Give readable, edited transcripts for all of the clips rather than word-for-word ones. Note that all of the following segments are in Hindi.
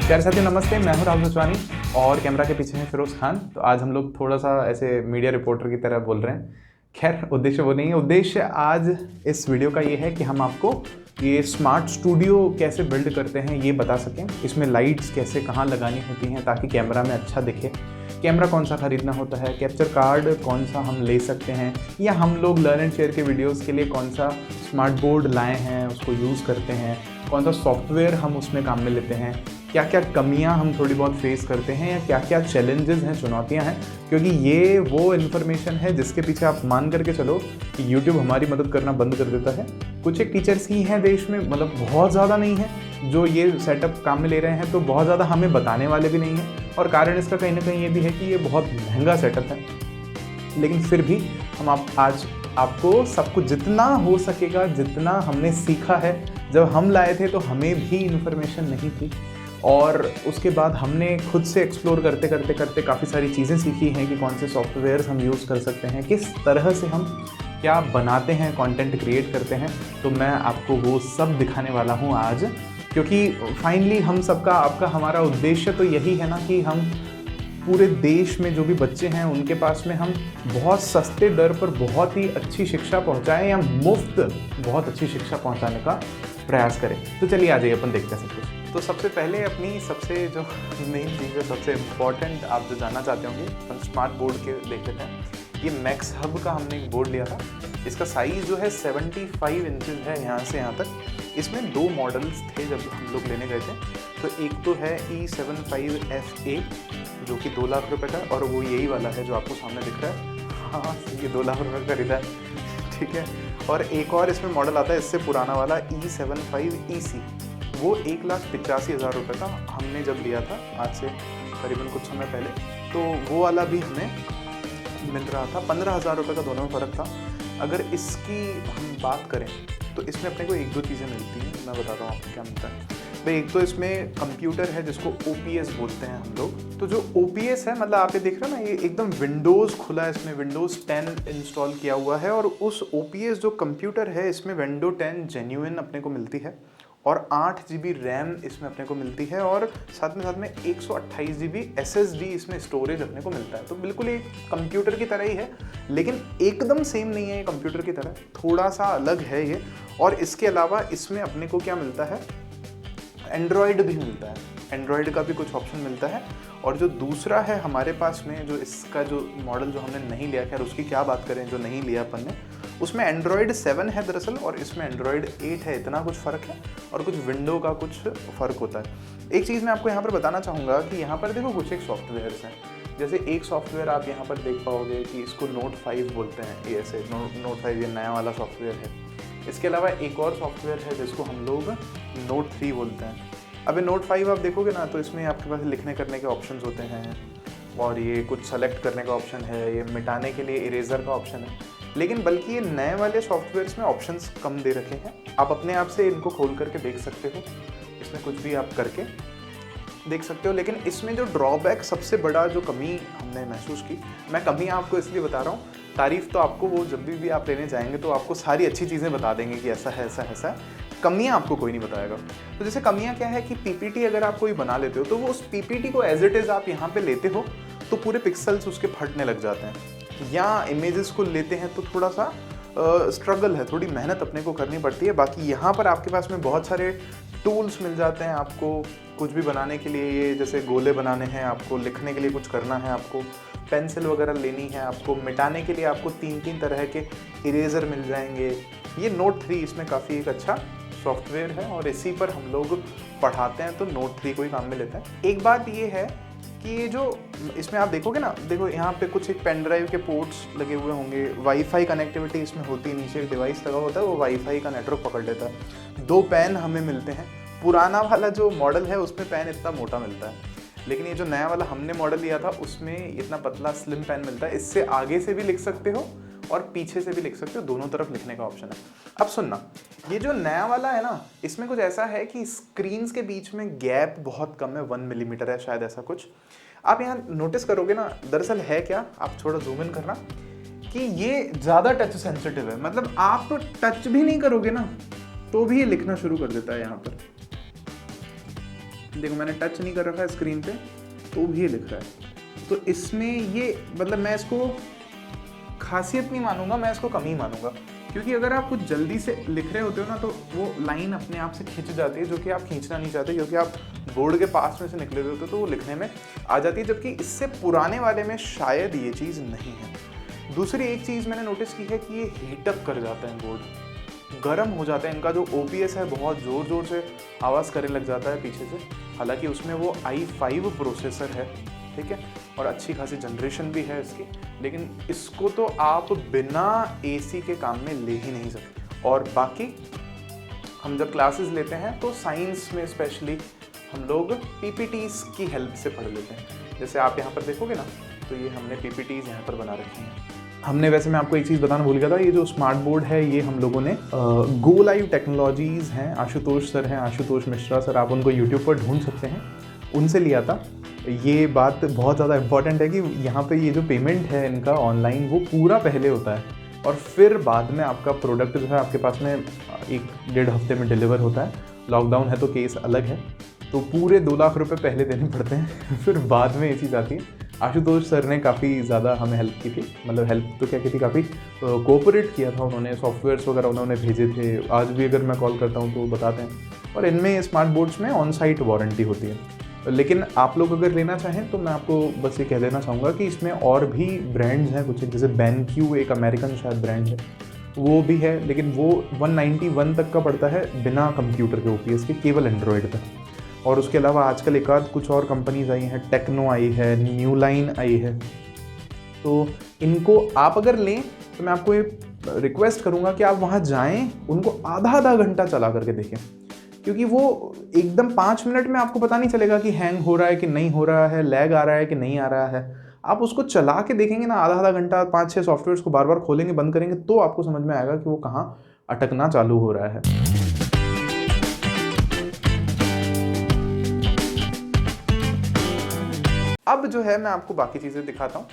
प्यारे साथियों नमस्ते, मैं हूं राहुल सचवानी और कैमरा के पीछे है फिरोज खान। तो आज हम लोग थोड़ा सा ऐसे मीडिया रिपोर्टर की तरह बोल रहे हैं। खैर उद्देश्य वो नहीं है। उद्देश्य आज इस वीडियो का ये है कि हम आपको ये स्मार्ट स्टूडियो कैसे बिल्ड करते हैं ये बता सकें। इसमें लाइट्स कैसे कहाँ लगानी होती हैं ताकि कैमरा में अच्छा दिखे, कैमरा कौन सा ख़रीदना होता है, कैप्चर कार्ड कौन सा हम ले सकते हैं, या हम लोग लर्न एंड शेयर के वीडियोस के लिए कौन सा स्मार्ट बोर्ड लाए हैं उसको यूज़ करते हैं, कौन सा सॉफ्टवेयर हम उसमें काम में लेते हैं, क्या क्या कमियां हम थोड़ी बहुत फेस करते हैं या क्या क्या चैलेंजेस हैं, चुनौतियां हैं। क्योंकि ये वो इन्फॉर्मेशन है जिसके पीछे आप मान करके चलो कि YouTube हमारी मदद करना बंद कर देता है। कुछ एक टीचर्स ही हैं देश में, मतलब बहुत ज़्यादा नहीं है जो ये सेटअप काम में ले रहे हैं, तो बहुत ज़्यादा हमें बताने वाले भी नहीं हैं। और कारण इसका कहीं ना कहीं ये भी है कि ये बहुत महंगा सेटअप है। लेकिन फिर भी हम आज आपको सब कुछ जितना हो सकेगा, जितना हमने सीखा है, जब हम लाए थे तो हमें भी इन्फॉर्मेशन नहीं थी और उसके बाद हमने खुद से एक्सप्लोर करते करते करते काफ़ी सारी चीज़ें सीखी हैं कि कौन से सॉफ्टवेयर्स हम यूज़ कर सकते हैं, किस तरह से हम क्या बनाते हैं, कंटेंट क्रिएट करते हैं। तो मैं आपको वो सब दिखाने वाला हूँ आज, क्योंकि फाइनली हम सबका आपका हमारा उद्देश्य तो यही है ना कि हम पूरे देश में जो भी बच्चे हैं उनके पास में हम बहुत सस्ते दर पर बहुत ही अच्छी शिक्षा पहुंचाएं या मुफ्त बहुत अच्छी शिक्षा पहुंचाने का प्रयास करें। तो चलिए आ जाइए अपन देखते हैं सब कुछ। तो सबसे पहले अपनी सबसे जो मेन चीज़ है, सबसे इम्पॉर्टेंट आप जो जानना चाहते होंगे, अपन स्मार्ट बोर्ड के देख लेते हैं। ये मैक्स हब का हमने एक बोर्ड लिया था। इसका साइज़ जो है 75 इंचज़ है यहाँ से यहाँ तक। इसमें 2 मॉडल्स थे जब हम लोग लेने गए थे। तो एक तो है E75FA जो कि 2 लाख रुपए का, और वो यही वाला है जो आपको सामने दिख रहा है। हाँ, ये 2 लाख रुपए का खरीदा है, ठीक है। और एक और इसमें मॉडल आता है इससे पुराना वाला E75EC, वो 1,85,000 रुपये का हमने जब लिया था आज से करीबन कुछ समय पहले। तो वो वाला भी हमें मिल रहा था, 15,000 रुपये का दोनों में फ़र्क था। अगर इसकी हम बात करें तो इसमें अपने को 1-2 चीज़ें मिलती हैं, मैं बताता हूँ आपको क्या मिलता है भाई। एक तो इसमें कंप्यूटर है जिसको OPS बोलते हैं हम लोग। तो जो OPS है, मतलब आप ये देख रहे हो ना, ये एकदम विंडोज़ खुला है, इसमें विंडोज़ 10 इंस्टॉल किया हुआ है। और उस OPS जो कंप्यूटर है इसमें विंडो 10 जेन्युइन अपने को मिलती है और 8 GB रैम इसमें अपने को मिलती है और साथ में 128 GB SSD इसमें स्टोरेज अपने को मिलता है। तो बिल्कुल एक कंप्यूटर की तरह ही है, लेकिन एकदम सेम नहीं है ये कंप्यूटर की तरह, थोड़ा सा अलग है ये। और इसके अलावा इसमें अपने को क्या मिलता है, एंड्रॉयड भी मिलता है, एंड्रॉयड का भी कुछ ऑप्शन मिलता है। और जो दूसरा है हमारे पास में, जो इसका जो मॉडल जो हमने नहीं लिया, खैर उसकी क्या बात करें, जो नहीं लिया अपन ने, उसमें एंड्रॉयड 7 है दरअसल और इसमें एंड्रॉयड 8 है। इतना कुछ फ़र्क है और कुछ विंडो का कुछ फ़र्क होता है। एक चीज़ मैं आपको यहाँ पर बताना चाहूँगा कि यहाँ पर देखो कुछ एक सॉफ्टवेयर्स हैं। जैसे एक सॉफ्टवेयर आप यहाँ पर देख पाओगे कि इसको नोट 5 बोलते हैं, ये ऐसे नोट 5 ये नया वाला सॉफ्टवेयर है। इसके अलावा एक और सॉफ्टवेयर है जिसको हम लोग नोट 3 बोलते हैं। अब नोट 5 आप देखोगे ना तो इसमें आपके पास लिखने करने के ऑप्शंस होते हैं और ये कुछ सेलेक्ट करने का ऑप्शन है, ये मिटाने के लिए इरेजर का ऑप्शन है। लेकिन बल्कि ये नए वाले सॉफ्टवेयर्स में ऑप्शंस कम दे रखे हैं। आप अपने आप से इनको खोल करके देख सकते हो, इसमें कुछ भी आप करके देख सकते हो। लेकिन इसमें जो ड्रॉबैक, सबसे बड़ा जो कमी हमने महसूस की, मैं कमी आपको इसलिए बता रहा हूँ, तारीफ़ तो आपको वो जब भी आप लेने जाएंगे तो आपको सारी अच्छी चीज़ें बता देंगे कि ऐसा है ऐसा है ऐसा है। कमियाँ आपको कोई नहीं बताएगा। तो जैसे कमियाँ क्या है कि PPT अगर आप कोई बना लेते हो तो वो उस PPT को एज इट इज़ आप यहाँ पे लेते हो तो पूरे पिक्सल्स उसके फटने लग जाते हैं। या इमेजेस को लेते हैं तो थोड़ा सा स्ट्रगल है, थोड़ी मेहनत अपने को करनी पड़ती है। बाकी यहाँ पर आपके पास में बहुत सारे टूल्स मिल जाते हैं आपको कुछ भी बनाने के लिए। ये जैसे गोले बनाने हैं, आपको लिखने के लिए कुछ करना है, आपको पेंसिल वगैरह लेनी है, आपको मिटाने के लिए आपको 3 तरह के इरेजर मिल जाएंगे। ये नोट 3 इसमें काफ़ी एक अच्छा सॉफ्टवेयर है और इसी पर हम लोग पढ़ाते हैं, तो नोट 3 को ही काम में लेते हैं। एक बात ये है कि ये जो इसमें आप देखोगे ना, देखो यहाँ पे कुछ एक पेन ड्राइव के पोर्ट्स लगे हुए होंगे, वाईफाई कनेक्टिविटी इसमें होती है, नीचे एक डिवाइस लगा होता है वो वाईफाई का नेटवर्क पकड़ लेता है। 2 पेन हमें मिलते हैं। पुराना वाला जो मॉडल है उसमें पेन इतना मोटा मिलता है, लेकिन ये जो नया वाला हमने मॉडल लिया था उसमें इतना पतला स्लिम पेन मिलता है। इससे आगे से भी लिख सकते हो और पीछे से भी लिख सकते हो, दोनों तरफ लिखने का ऑप्शन है। अब सुनना, ये जो नया वाला है ना, इसमें कुछ ऐसा है कि स्क्रीन्स के बीच में गैप बहुत कम है, 1 मिलीमीटर है शायद, ऐसा कुछ आप यहाँ नोटिस करोगे ना। दरअसल है क्या, आप थोड़ा जूम इन करना, कि ये ज़्यादा टच सेंसिटिव है। मतलब आप तो टच भी नहीं करोगे ना तो भी ये लिखना शुरू कर देता है यहाँ पर। देखो मैंने टच नहीं कर रखा है स्क्रीन पे तो भी ये लिख रहा है। तो इसमें ये मतलब मैं इसको खासियत नहीं मानूंगा, मैं इसको कमी मानूंगा, क्योंकि अगर आप कुछ जल्दी से लिख रहे होते हो ना तो वो लाइन अपने आप से खिंच जाती है, जो कि आप खींचना नहीं चाहते, क्योंकि आप बोर्ड के पास में से निकले हुए होते हो तो वो लिखने में आ जाती है, जबकि इससे पुराने वाले में शायद ये चीज़ नहीं है। दूसरी एक चीज़ मैंने नोटिस की है कि ये हीटअप कर जाता है, बोर्ड गर्म हो जाता है। इनका जो OPS है बहुत ज़ोर ज़ोर से आवाज़ करने लग जाता है पीछे से, हालांकि उसमें वो i5 प्रोसेसर है, ठीक है, और अच्छी खासी जनरेशन भी है इसकी, लेकिन इसको तो आप बिना AC के काम में ले ही नहीं सकते। और बाकी हम जब क्लासेस लेते हैं तो साइंस में स्पेशली हम लोग PPTs की हेल्प से पढ़ लेते हैं। जैसे आप यहाँ पर देखोगे ना तो ये हमने PPTs यहाँ पर बना रखी हैं। हमने वैसे मैं आपको एक चीज़ बताना भूल गया था, ये जो स्मार्ट बोर्ड है ये हम लोगों ने गो लाइव टेक्नोलॉजीज़ हैं, आशुतोष सर हैं, आशुतोष मिश्रा सर, आप उनको यूट्यूब पर ढूंढ सकते हैं, उनसे लिया था। ये बात बहुत ज़्यादा इम्पॉर्टेंट है कि यहाँ पे ये जो पेमेंट है इनका ऑनलाइन वो पूरा पहले होता है और फिर बाद में आपका प्रोडक्ट जो है आपके पास में 1-1.5 हफ्ते में डिलीवर होता है। लॉकडाउन है तो केस अलग है, तो पूरे 2 लाख रुपए पहले देने पड़ते हैं फिर बाद में ये चीज़ आती है। आशुतोष सर ने काफ़ी ज़्यादा हमें हेल्प की थी, मतलब हेल्प तो क्या की थी, काफ़ी कोऑपरेट किया था उन्होंने, सॉफ्टवेयर्स वगैरह उन्होंने भेजे थे। आज भी अगर मैं कॉल करता हूँ तो बताते हैं। और इनमें स्मार्ट बोर्ड्स में ऑन साइट वारंटी होती है, लेकिन आप लोग अगर लेना चाहें तो मैं आपको बस ये कह देना चाहूँगा कि इसमें और भी ब्रांड्स हैं कुछ, जैसे BenQ एक अमेरिकन शायद ब्रांड है वो भी है, लेकिन वो 191 तक का पड़ता है बिना कंप्यूटर के OPS के, केवल एंड्रॉयड पर। और उसके अलावा आजकल एक आध कुछ और कंपनीज आई हैं, टेक्नो आई है, न्यू लाइन आई है, तो इनको आप अगर लें तो मैं आपको ये रिक्वेस्ट करूँगा कि आप वहाँ जाएँ, उनको आधा घंटा चला करके देखें, क्योंकि वो एकदम 5 मिनट में आपको पता नहीं चलेगा कि हैंग हो रहा है कि नहीं हो रहा है, लैग आ रहा है कि नहीं आ रहा है। आप उसको चला के देखेंगे ना आधा घंटा, 5-6 सॉफ्टवेयर्स को बार बार खोलेंगे बंद करेंगे तो आपको समझ में आएगा कि वो कहाँ अटकना चालू हो रहा है। अब जो है मैं आपको बाकी चीज़ें दिखाता हूँ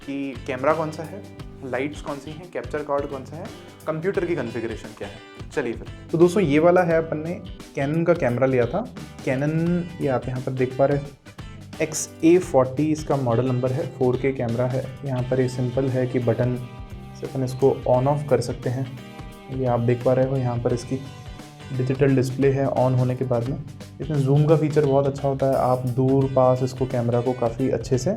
कि कैमरा कौन सा है, लाइट्स कौन सी हैं, कैप्चर कार्ड कौन सा है, कंप्यूटर की कॉन्फ़िगरेशन क्या है। चलिए फिर। तो दोस्तों ये वाला है, अपन ने कैनन का कैमरा लिया था, कैनन, ये आप यहाँ पर देख पा रहे हैं XA40 इसका मॉडल नंबर है, 4K कैमरा है। यहाँ पर ये सिंपल है कि बटन से अपन इसको ऑन ऑफ कर सकते हैं, ये आप देख पा रहे हो। यहाँ पर इसकी डिजिटल डिस्प्ले है ऑन होने के बाद में। इसमें जूम का फीचर बहुत अच्छा होता है, आप दूर पास इसको कैमरा को काफ़ी अच्छे से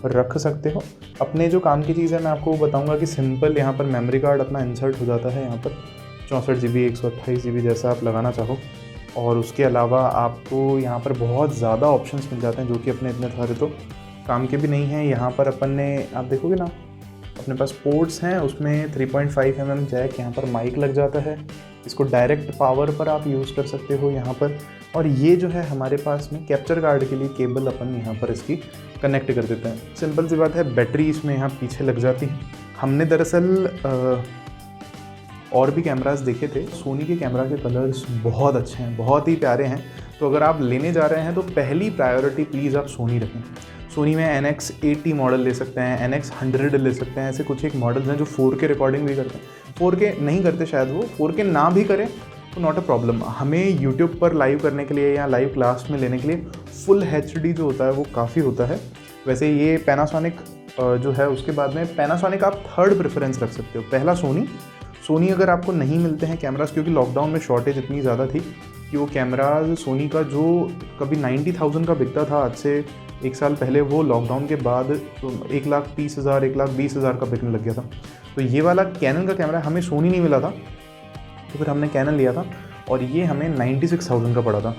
रख सकते हो। अपने जो काम की चीज़ है मैं आपको बताऊंगा कि सिंपल यहाँ पर मेमोरी कार्ड अपना इंसर्ट हो जाता है, यहाँ पर 64 GB 128 GB जैसा आप लगाना चाहो। और उसके अलावा आपको यहाँ पर बहुत ज़्यादा ऑप्शंस मिल जाते हैं जो कि अपने इतने सारे तो काम के भी नहीं हैं। यहाँ पर अपन ने, आप देखोगे ना, अपने पास पोर्ट्स हैं, उसमें 3.5 mm जैक, यहाँ पर माइक लग जाता है, इसको डायरेक्ट पावर पर आप यूज़ कर सकते हो यहाँ पर। और ये जो है हमारे पास में कैप्चर कार्ड के लिए केबल अपन यहाँ पर इसकी कनेक्ट कर देते हैं। सिंपल सी बात है, बैटरी इसमें यहाँ पीछे लग जाती है। हमने दरअसल और भी कैमरास देखे थे, सोनी के कैमरा के कलर्स बहुत अच्छे हैं, बहुत ही प्यारे हैं। तो अगर आप लेने जा रहे हैं तो पहली प्रायोरिटी प्लीज़ आप सोनी रखें। सोनी में NX80 मॉडल ले सकते हैं, NX100 ले सकते हैं, ऐसे कुछ एक मॉडल्स हैं जो 4K रिकॉर्डिंग भी करते हैं। 4K नहीं करते शायद, वो 4K ना भी करें तो नॉट अ प्रॉब्लम। हमें यूट्यूब पर लाइव करने के लिए या लाइव क्लास में लेने के लिए फुल HD जो होता है वो काफ़ी होता है। वैसे ये पैनासोनिक जो है, उसके बाद में पैनासोनिक आप थर्ड प्रेफरेंस रख सकते हो। पहला सोनी अगर आपको नहीं मिलते हैं कैमरास, क्योंकि लॉकडाउन में शॉर्टेज इतनी ज़्यादा थी कि वो कैमराज सोनी का जो कभी 90,000 का बिकता था आज से 1 साल पहले, वो लॉकडाउन के बाद 1,30,000 1,20,000 का बिकने लग गया था। तो ये वाला कैनन का कैमरा हमें सोनी नहीं मिला था, तो फिर हमने कैनन लिया था और ये हमें 96,000 का पड़ा था।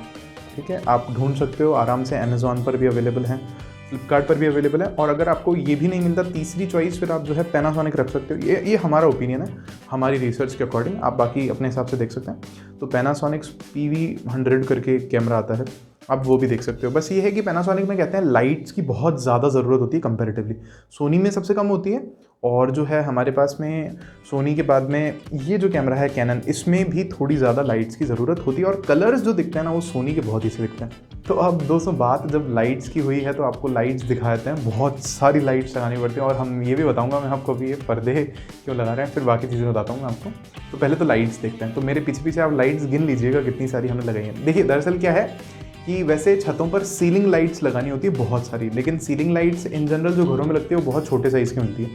ठीक है, आप ढूंढ सकते हो आराम से, अमेज़ॉन पर भी अवेलेबल हैं, फ्लिपकार्ट पर भी अवेलेबल है। और अगर आपको ये भी नहीं मिलता, तीसरी चॉइस फिर आप जो है पैनासोनिक रख सकते हो। ये हमारा ओपिनियन है, हमारी रिसर्च के अकॉर्डिंग, आप बाकी अपने हिसाब से देख सकते हैं। तो पैनासोनिक PV100 करके कैमरा आता है, आप वो भी देख सकते हो। बस ये है कि पैनासोनिक में कहते हैं लाइट्स की बहुत ज़्यादा ज़रूरत होती है कंपैरेटिवली, सोनी में सबसे कम होती है। और जो है हमारे पास में सोनी के बाद में ये जो कैमरा है कैनन, इसमें भी थोड़ी ज़्यादा लाइट्स की ज़रूरत होती है और कलर्स जो दिखते हैं ना वो सोनी के बहुत ही से दिखते हैं। तो अब दोस्तों बात जब लाइट्स की हुई है तो आपको लाइट्स दिखा देते हैं। बहुत सारी लाइट्स लगानी पड़ती हैं और हम ये भी बताऊंगा मैं आपको अभी ये पर्दे क्यों लगा रहे हैं, फिर बाकी चीज़ें बताता हूँ मैं आपको। तो पहले तो लाइट्स देखते हैं। तो मेरे पीछे पीछे आप लाइट्स गिन लीजिएगा कितनी सारी हमने लगाई हैं। देखिए दरअसल क्या है, कि वैसे छतों पर सीलिंग लाइट्स लगानी होती है बहुत सारी, लेकिन सीलिंग लाइट्स इन जनरल जो घरों में लगती है वो बहुत छोटे साइज़ की मिलती है,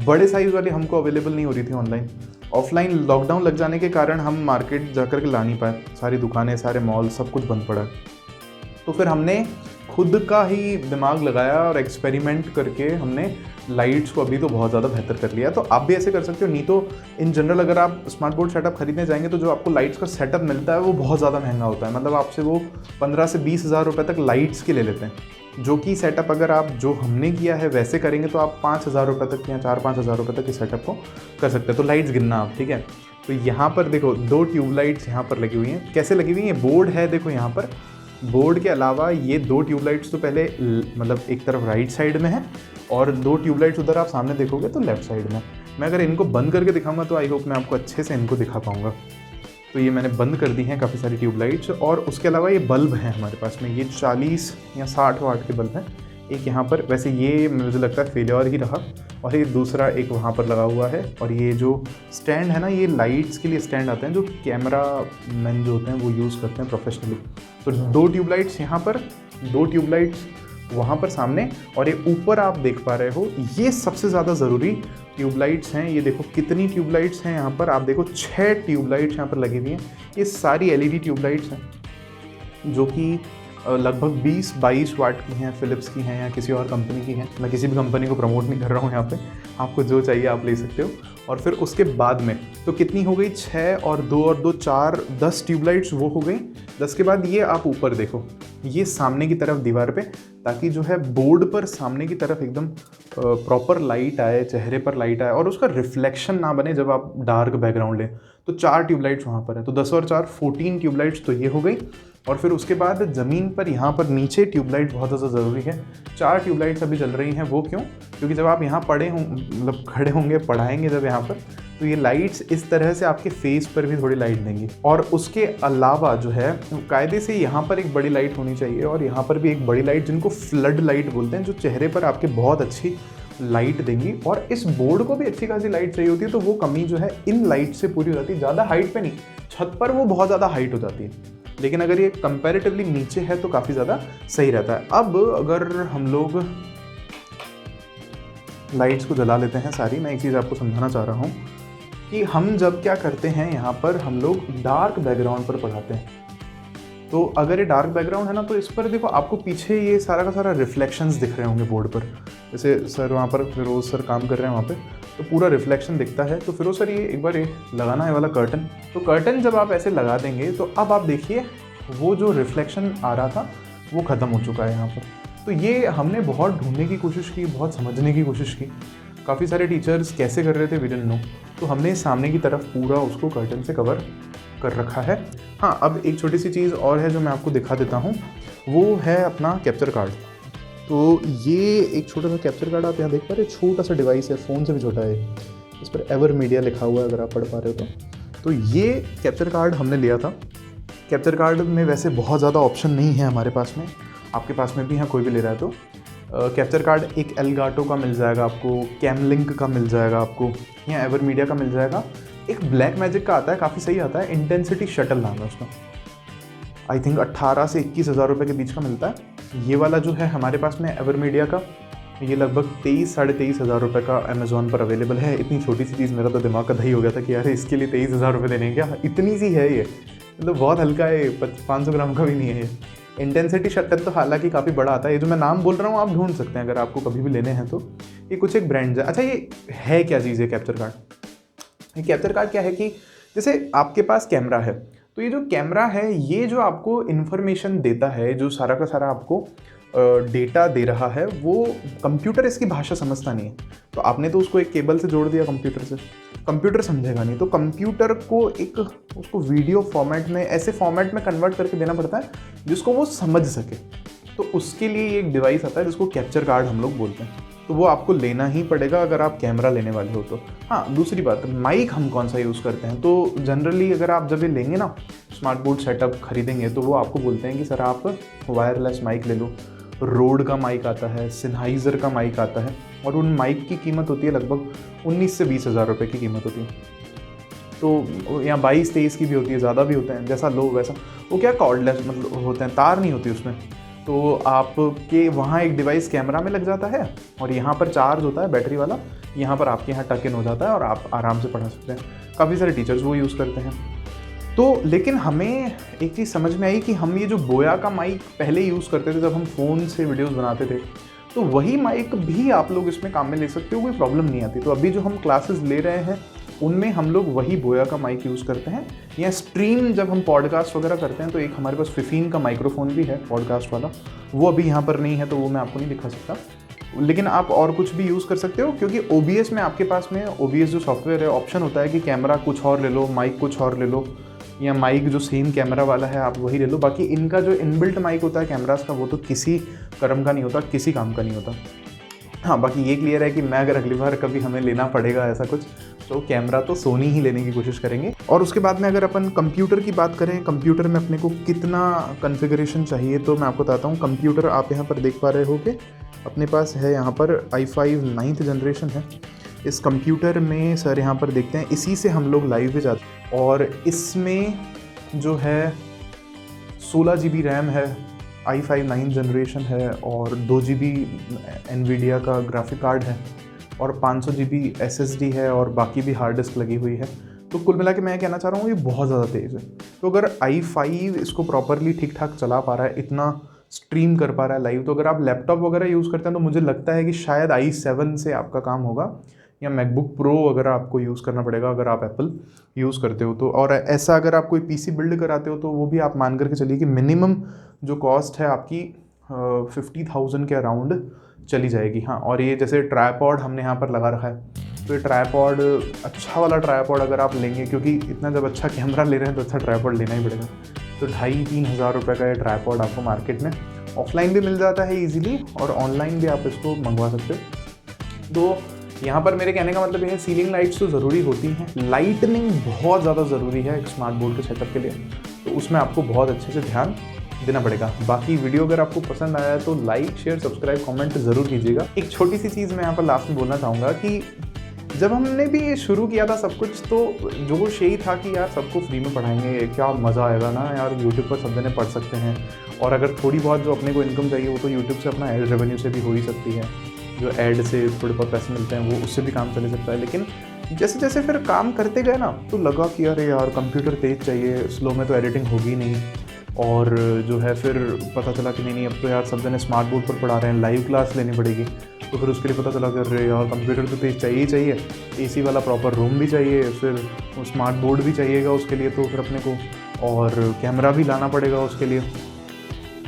बड़े साइज़ वाली हमको अवेलेबल नहीं हो रही थी ऑनलाइन। ऑफलाइन लॉकडाउन लग जाने के कारण हम मार्केट जाकर के ला नहीं पाए, सारी दुकानें, सारे मॉल, सब कुछ बंद पड़ा। तो फिर हमने खुद का ही दिमाग लगाया और एक्सपेरिमेंट करके हमने लाइट्स को अभी तो बहुत ज़्यादा बेहतर कर लिया। तो आप भी ऐसे कर सकते हो। नहीं तो इन जनरल अगर आप स्मार्ट बोर्ड सेटअप खरीदने जाएंगे तो जो आपको लाइट्स का सेटअप मिलता है वो बहुत ज़्यादा महंगा होता है। मतलब आपसे वो 15 से 20 हज़ार रुपये तक लाइट्स के ले लेते हैं, जो कि सेटअप अगर आप जो हमने किया है वैसे करेंगे तो आप 5 हज़ार रुपये तक या 4-5 हज़ार रुपये तक इस सेटअप को कर सकते हैं। तो लाइट्स गिनना आप, ठीक है। तो यहाँ पर देखो 2 ट्यूबलाइट्स यहाँ पर लगी हुई हैं। कैसे लगी हुई हैं? बोर्ड है, देखो यहाँ पर बोर्ड के अलावा ये 2 ट्यूबलाइट्स तो पहले मतलब एक तरफ राइट साइड में है और 2 ट्यूबलाइट्स उधर आप सामने देखोगे तो लेफ्ट साइड में। मैं अगर इनको बंद करके दिखाऊंगा तो आई होप मैं आपको अच्छे से इनको दिखा पाऊंगा। तो ये मैंने बंद कर दी हैं काफ़ी सारी ट्यूबलाइट्स। और उसके अलावा ये बल्ब हैं हमारे पास में, ये 40 या 60 वाट के बल्ब हैं। एक यहाँ पर, वैसे ये मुझे लगता है फेलियर ही रहा, और ये दूसरा एक वहाँ पर लगा हुआ है। और ये जो स्टैंड है ना, ये लाइट्स के लिए स्टैंड आते हैं जो कैमरा मैन जो होते हैं वो यूज़ करते हैं प्रोफेशनली। तो 2 ट्यूबलाइट्स यहाँ पर, 2 ट्यूबलाइट्स वहाँ पर सामने, और ये ऊपर आप देख पा रहे हो ये सबसे ज़्यादा ज़रूरी ट्यूबलाइट्स हैं। ये देखो कितनी ट्यूबलाइट्स हैं यहाँ पर, आप देखो 6 ट्यूबलाइट्स यहाँ पर लगी हुई हैं। ये सारी एलईडी ट्यूबलाइट्स हैं जो कि लगभग 20-22 वाट की हैं, फिलिप्स की हैं या किसी और कंपनी की हैं। मैं किसी भी कंपनी को प्रमोट नहीं कर रहा हूँ यहाँ पे, आपको जो चाहिए आप ले सकते हो। और फिर उसके बाद में तो कितनी हो गई, 6 और 2 और 2 4 10 ट्यूबलाइट्स वो हो गई। 10 के बाद ये आप ऊपर देखो, ये सामने की तरफ दीवार पे, ताकि जो है बोर्ड पर सामने की तरफ एकदम प्रॉपर लाइट आए, चेहरे पर लाइट आए और उसका रिफ्लेक्शन ना बने जब आप डार्क बैकग्राउंड लें। तो 4 ट्यूबलाइट्स वहाँ पर है, तो 10 और 4 14 ट्यूबलाइट्स तो ये हो गई। और फिर उसके बाद ज़मीन पर यहाँ पर नीचे ट्यूबलाइट बहुत ज़्यादा ज़रूरी है। 4 ट्यूबलाइट्स अभी जल रही हैं। वो क्यों? क्योंकि जब आप यहाँ पड़े हों, मतलब खड़े होंगे, पढ़ाएंगे जब यहाँ पर, तो ये लाइट्स इस तरह से आपके फेस पर भी थोड़ी लाइट देंगी। और उसके अलावा जो है कायदे से यहाँ पर एक बड़ी लाइट होनी चाहिए और यहाँ पर भी एक बड़ी लाइट, जिनको फ्लड लाइट बोलते हैं, जो चेहरे पर आपके बहुत अच्छी लाइट देंगी। और इस बोर्ड को भी अच्छी खासी लाइट चाहिए होती है, तो वो कमी जो है इन लाइट से पूरी हो जाती है। ज़्यादा हाइट पे नहीं, छत पर वो बहुत ज़्यादा हाइट हो जाती है, लेकिन अगर ये कंपैरेटिवली नीचे है तो काफ़ी ज़्यादा सही रहता है। अब अगर हम लोग लाइट्स को जला लेते हैं सारी, मैं एक चीज़ आपको समझाना चाह रहा हूँ कि हम जब क्या करते हैं, यहाँ पर हम लोग डार्क बैकग्राउंड पर पढ़ाते हैं। तो अगर ये डार्क बैकग्राउंड है ना, तो इस पर देखो आपको पीछे ये सारा का सारा रिफ्लेक्शंस दिख रहे होंगे बोर्ड पर। जैसे सर वहाँ पर फिरोज सर काम कर रहे हैं वहाँ पे, तो पूरा रिफ्लेक्शन दिखता है। तो फिरोज सर ये एक बार ये लगाना है वाला कर्टन, तो कर्टन जब आप ऐसे लगा देंगे तो अब आप देखिए वो जो रिफ्लेक्शन आ रहा था वो ख़त्म हो चुका है यहाँ पर। तो ये हमने बहुत ढूंढने की कोशिश की, बहुत समझने की कोशिश की, काफ़ी सारे टीचर्स कैसे कर रहे थे वी डिडंट नो। तो हमने सामने की तरफ पूरा उसको कर्टन से कवर कर रखा है। हाँ, अब एक छोटी सी चीज़ और है जो मैं आपको दिखा देता हूँ, वो है अपना कैप्चर कार्ड। तो ये एक छोटा सा कैप्चर कार्ड आप यहाँ देख पा रहे हैं, छोटा सा डिवाइस है, फ़ोन से भी छोटा है। इस पर एवर मीडिया लिखा हुआ है अगर आप पढ़ पा रहे हो तो ये कैप्चर कार्ड हमने लिया था। कैप्चर कार्ड में वैसे बहुत ज़्यादा ऑप्शन नहीं है हमारे पास में, आपके पास में भी है, कोई भी ले रहा है तो कैप्चर कार्ड एक एलगाटो का मिल जाएगा आपको, कैमलिंक का मिल जाएगा आपको, या एवर मीडिया का मिल जाएगा। एक ब्लैक मैजिक का आता है, काफ़ी सही आता है, इंटेंसिटी शटल नाम है उसका। आई थिंक 18 से 21 हज़ार रुपये के बीच का मिलता है। ये वाला जो है हमारे पास में एवर मीडिया का, ये लगभग 23-23 हज़ार रुपये का अमेज़ॉन पर अवेलेबल है। इतनी छोटी सी चीज़, मेरा तो दिमाग का दही हो गया था कि यार इसके लिए 23 हज़ार रुपये देने क्या, इतनी सी है ये, मतलब बहुत हल्का है, 500 ग्राम का भी नहीं है ये। इंटेंसिटी शटल तो हालांकि काफ़ी बड़ा आता है, ये जो मैं नाम बोल रहा हूँ आप ढूंढ सकते हैं अगर आपको कभी भी लेने हैं तो। ये कुछ एक ब्रांड है। अच्छा, ये है क्या चीज़ है कैप्चर कार्ड? ये कैप्चर कार्ड क्या है कि जैसे आपके पास कैमरा है, तो ये जो कैमरा है ये जो आपको इन्फॉर्मेशन देता है, जो सारा का सारा आपको डेटा दे रहा है, वो कंप्यूटर इसकी भाषा समझता नहीं है। तो आपने तो उसको एक केबल से जोड़ दिया कंप्यूटर से, कंप्यूटर समझेगा नहीं, तो कंप्यूटर को एक उसको वीडियो फॉर्मेट में, ऐसे फॉर्मेट में कन्वर्ट करके देना पड़ता है जिसको वो समझ सके। तो उसके लिए एक डिवाइस आता है जिसको कैप्चर कार्ड हम लोग बोलते हैं, तो वो आपको लेना ही पड़ेगा अगर आप कैमरा लेने वाले हो तो। हाँ, दूसरी बात, माइक हम कौन सा यूज़ करते हैं, तो जनरली अगर आप जब ये लेंगे ना, स्मार्ट बोर्ड सेटअप खरीदेंगे, तो वो आपको बोलते हैं कि सर आप वायरलेस माइक ले लो। रोड का माइक आता है, सिनहाइज़र का माइक आता है, और उन माइक की कीमत होती है लगभग 19 से 20 हज़ार रुपये की कीमत होती है। तो या 22-23 की भी होती है, ज़्यादा भी होते हैं, जैसा लो वैसा। वो क्या कॉर्डलेस मतलब होते हैं, तार नहीं होती उसमें। तो आपके वहाँ एक डिवाइस कैमरा में लग जाता है और यहाँ पर चार्ज होता है बैटरी वाला, यहाँ पर आपके यहाँ टक इन हो जाता है और आप आराम से पढ़ा सकते हैं। काफ़ी सारे टीचर्स वो यूज़ करते हैं। तो लेकिन हमें एक चीज़ समझ में आई कि हम ये जो बोया का माइक पहले यूज़ करते थे जब हम फ़ोन से वीडियोज़ बनाते थे, तो वही माइक भी आप लोग इसमें काम में ले सकते हो, कोई प्रॉब्लम नहीं आती। तो अभी जो हम क्लासेस ले रहे हैं उनमें हम लोग वही बोया का माइक यूज़ करते हैं। या स्ट्रीम जब हम पॉडकास्ट वगैरह करते हैं तो एक हमारे पास 15 का माइक्रोफोन भी है पॉडकास्ट वाला, वो अभी यहाँ पर नहीं है तो वो मैं आपको नहीं दिखा सकता। लेकिन आप और कुछ भी यूज़ कर सकते हो, क्योंकि OBS में आपके पास में OBS जो सॉफ्टवेयर है ऑप्शन होता है कि कैमरा कुछ और ले लो, माइक कुछ और ले लो, या माइक जो सेम कैमरा वाला है आप वही ले लो। बाकी इनका जो इनबिल्ट माइक होता है कैमरास का, वो तो किसी कर्म का नहीं होता, किसी काम का नहीं होता। हाँ, बाकी ये क्लियर है कि मैं अगर अगली बार कभी हमें लेना पड़ेगा ऐसा कुछ, तो कैमरा तो सोनी ही लेने की कोशिश करेंगे। और उसके बाद में अगर अपन कंप्यूटर की बात करें, कंप्यूटर में अपने को कितना कॉन्फ़िगरेशन चाहिए, तो मैं आपको बताता हूँ। कंप्यूटर आप यहाँ पर देख पा रहे होगे, अपने पास है यहाँ पर i5 9th जनरेशन है। इस कंप्यूटर में सर यहाँ पर देखते हैं, इसी से हम लोग लाइव भी जाते हैं। और इसमें जो है 16 GB रैम है, i5 9th जनरेशन है, और 2 GB NVIDIA का ग्राफिक कार्ड है, और 500 GB SSD है, और बाकी भी हार्ड डिस्क लगी हुई है। तो कुल मिला के मैं कहना चाह रहा हूँ ये बहुत ज़्यादा तेज़ है। तो अगर i5 इसको प्रॉपरली ठीक ठाक चला पा रहा है, इतना स्ट्रीम कर पा रहा है लाइव, तो अगर आप लैपटॉप वगैरह यूज़ करते हैं तो मुझे लगता है कि शायद i7 से आपका काम होगा, या मैकबुक प्रो अगर आपको यूज़ करना पड़ेगा अगर आप एप्पल यूज़ करते हो तो। और ऐसा अगर आप कोई PC बिल्ड कराते हो तो वो भी आप मान करके चलिए कि मिनिमम जो कॉस्ट है आपकी 50,000 के अराउंड चली जाएगी। हाँ, और ये जैसे ट्राइपॉड हमने यहाँ पर लगा रखा है, तो ये ट्राइपॉड अच्छा वाला ट्राइपॉड अगर आप लेंगे, क्योंकि इतना जब अच्छा कैमरा ले रहे हैं तो अच्छा ट्राइपॉड लेना ही पड़ेगा। तो 2,500-3 हज़ार रुपये का ये ट्राइपॉड आपको मार्केट में ऑफलाइन भी मिल जाता है ईजिली, और ऑनलाइन भी आप इसको मंगवा सकते हो। तो यहाँ पर मेरे कहने का मतलब ये है, सीलिंग लाइट्स तो ज़रूरी होती हैं, लाइटनिंग बहुत ज़्यादा ज़रूरी है एक स्मार्ट बोर्ड के सेटअप के लिए, तो उसमें आपको बहुत अच्छे से ध्यान देना पड़ेगा। बाकी वीडियो अगर आपको पसंद आया तो लाइक, शेयर, सब्सक्राइब, कमेंट ज़रूर कीजिएगा। एक छोटी सी चीज़ मैं यहाँ पर लास्ट में बोलना चाहूँगा कि जब हमने भी ये शुरू किया था सब कुछ, तो जोश यही था कि यार सबको फ्री में पढ़ाएंगे, क्या मज़ा आएगा ना यार, यूट्यूब पर सब जने पढ़ सकते हैं, और अगर थोड़ी बहुत जो अपने को इनकम चाहिए वो तो यूट्यूब से अपना एड रेवेन्यू से भी हो ही सकती है, जो ऐड से थोड़े बहुत पैसे मिलते हैं वो उससे भी काम चल सकता है। लेकिन जैसे जैसे फिर काम करते गए ना, तो लगा कि अरे यार कंप्यूटर तेज़ चाहिए, स्लो में तो एडिटिंग होगी नहीं, और जो है फिर पता चला कि नहीं अब तो यार सब जने स्मार्ट बोर्ड पर पढ़ा रहे हैं, लाइव क्लास लेनी पड़ेगी। तो फिर उसके लिए पता चला कि अरे यार कंप्यूटर तो तेज़ चाहिए ही चाहिए, AC वाला प्रॉपर रूम भी चाहिए, फिर स्मार्ट बोर्ड भी चाहिएगा उसके लिए, तो फिर अपने को और कैमरा भी लाना पड़ेगा उसके लिए।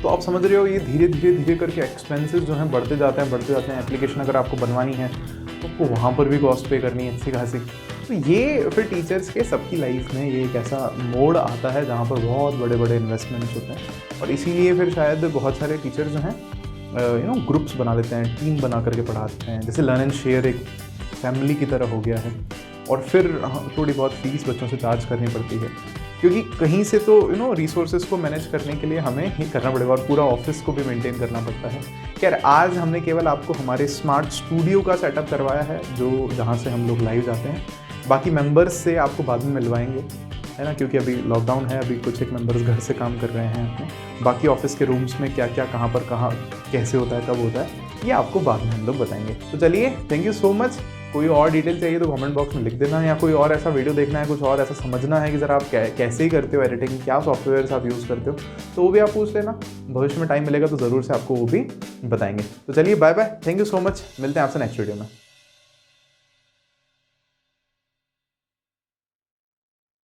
तो आप समझ रहे हो ये धीरे धीरे करके एक्सपेंसेस जो हैं बढ़ते जाते हैं। एप्लीकेशन अगर आपको बनवानी है तो आपको वहाँ पर भी कॉस्ट पे करनी है अच्छी खासी। तो ये फिर टीचर्स के सबकी लाइफ में ये एक ऐसा मोड़ आता है जहाँ पर बहुत बड़े बड़े इन्वेस्टमेंट्स होते हैं, और इसीलिए फिर शायद बहुत सारे टीचर्स जो हैं ग्रुप्स बना लेते हैं, टीम बना करके पढ़ाते हैं। जैसे लर्न एंड शेयर एक फैमिली की तरह हो गया है, और फिर थोड़ी बहुत फीस बच्चों से चार्ज करनी पड़ती है, क्योंकि कहीं से तो रिसोर्सेज को मैनेज करने के लिए हमें ही करना पड़ेगा, और पूरा ऑफिस को भी मेंटेन करना पड़ता है। खैर, आज हमने केवल आपको हमारे स्मार्ट स्टूडियो का सेटअप करवाया है, जो जहाँ से हम लोग लाइव जाते हैं। बाकी मेंबर्स से आपको बाद में मिलवाएंगे, है ना, क्योंकि अभी लॉकडाउन है, अभी कुछ एक मेंबर्स घर से काम कर रहे हैं अपने। बाकी ऑफिस के रूम्स में क्या क्या कहाँ कैसे होता है, कब होता है, ये आपको बाद में हम लोग बताएंगे। तो चलिए, थैंक यू सो मच। कोई और डिटेल चाहिए तो कमेंट बॉक्स में लिख देना, या कोई और ऐसा वीडियो देखना है, कुछ और ऐसा समझना है कि ज़रा आप कैसे ही करते हो एडिटिंग, क्या सॉफ्टवेयर्स आप यूज़ करते हो, तो वो भी आप पूछ लेना। भविष्य में टाइम मिलेगा तो ज़रूर से आपको वो भी बताएंगे। तो चलिए, bye bye, thank you so much, मिलते हैं आपसे नेक्स्ट वीडियो में।